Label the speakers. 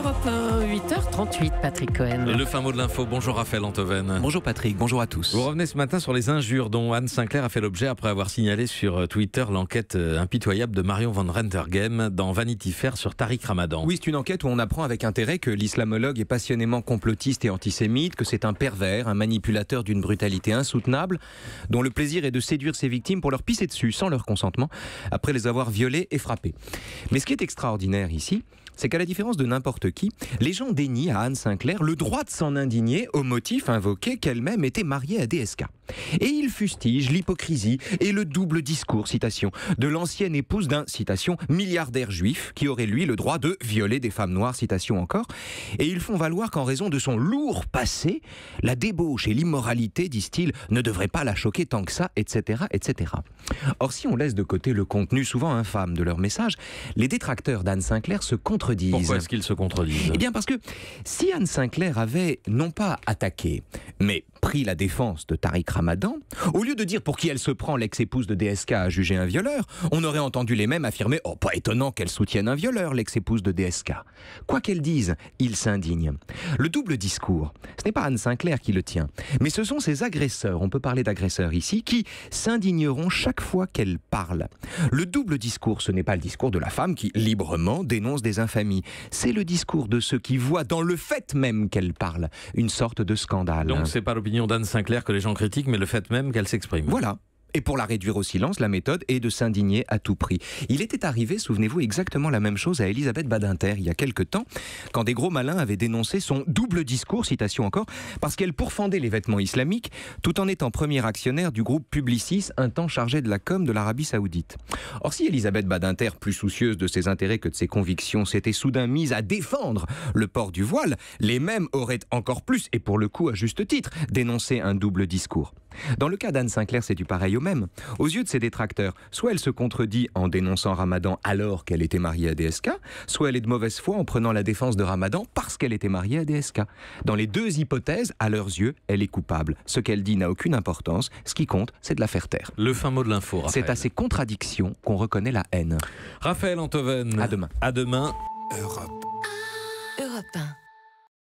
Speaker 1: Europe 1, 8h38, Patrick Cohen.
Speaker 2: Le fin mot de l'info. Bonjour Raphaël Antoven.
Speaker 3: Bonjour Patrick, bonjour à tous.
Speaker 2: Vous revenez ce matin sur les injures dont Anne Sinclair a fait l'objet après avoir signalé sur Twitter l'enquête impitoyable de Marion van Rentergem dans Vanity Fair sur Tariq Ramadan.
Speaker 3: Oui, c'est une enquête où on apprend avec intérêt que l'islamologue est passionnément complotiste et antisémite, que c'est un pervers, un manipulateur d'une brutalité insoutenable, dont le plaisir est de séduire ses victimes pour leur pisser dessus sans leur consentement, après les avoir violées et frappées. Mais ce qui est extraordinaire ici, c'est qu'à la différence de n'importe qui, les gens dénient à Anne Sinclair le droit de s'en indigner au motif invoqué qu'elle-même était mariée à DSK. Et ils fustigent l'hypocrisie et le double discours, citation, de l'ancienne épouse d'un, citation, milliardaire juif qui aurait lui le droit de violer des femmes noires, citation encore. Et ils font valoir qu'en raison de son lourd passé, la débauche et l'immoralité, disent-ils, ne devraient pas la choquer tant que ça, etc., etc. Or, si on laisse de côté le contenu souvent infâme de leur message, les détracteurs d'Anne Sinclair se contredisent.
Speaker 2: Pourquoi est-ce qu'ils se contredisent ?
Speaker 3: Eh bien parce que si Anne Sinclair avait non pas attaqué, mais pris la défense de Tariq Ramadan, au lieu de dire pour qui elle se prend, l'ex-épouse de DSK a jugé un violeur, on aurait entendu les mêmes affirmer « Oh, pas étonnant qu'elle soutienne un violeur, l'ex-épouse de DSK ». Quoi qu'elle dise, il s'indigne. Le double discours, ce n'est pas Anne Sinclair qui le tient, mais ce sont ses agresseurs, on peut parler d'agresseurs ici, qui s'indigneront chaque fois qu'elle parle. Le double discours, ce n'est pas le discours de la femme qui, librement, dénonce des infamies. C'est le discours de ceux qui voient dans le fait même qu'elle parle une sorte de scandale.
Speaker 2: Donc c'est pas l'opinion d'Anne Sinclair que les gens critiquent, mais le fait même qu'elle s'exprime.
Speaker 3: Voilà. Et pour la réduire au silence, la méthode est de s'indigner à tout prix. Il était arrivé, souvenez-vous, exactement la même chose à Elisabeth Badinter il y a quelque temps, quand des gros malins avaient dénoncé son double discours, citation encore, parce qu'elle pourfendait les vêtements islamiques, tout en étant premier actionnaire du groupe Publicis, un temps chargé de la com de l'Arabie Saoudite. Or, si Elisabeth Badinter, plus soucieuse de ses intérêts que de ses convictions, s'était soudain mise à défendre le port du voile, les mêmes auraient encore plus, et pour le coup à juste titre, dénoncé un double discours. Dans le cas d'Anne Sinclair, c'est du pareil au même. Aux yeux de ses détracteurs, soit elle se contredit en dénonçant Ramadan alors qu'elle était mariée à DSK, soit elle est de mauvaise foi en prenant la défense de Ramadan parce qu'elle était mariée à DSK. Dans les deux hypothèses, à leurs yeux, elle est coupable. Ce qu'elle dit n'a aucune importance. Ce qui compte, c'est de la faire taire.
Speaker 2: Le fin mot de l'info, Raphaël.
Speaker 3: C'est à ces contradictions qu'on reconnaît la haine.
Speaker 2: Raphaël Antoven.
Speaker 3: À demain.
Speaker 2: À demain.
Speaker 4: Europe 1.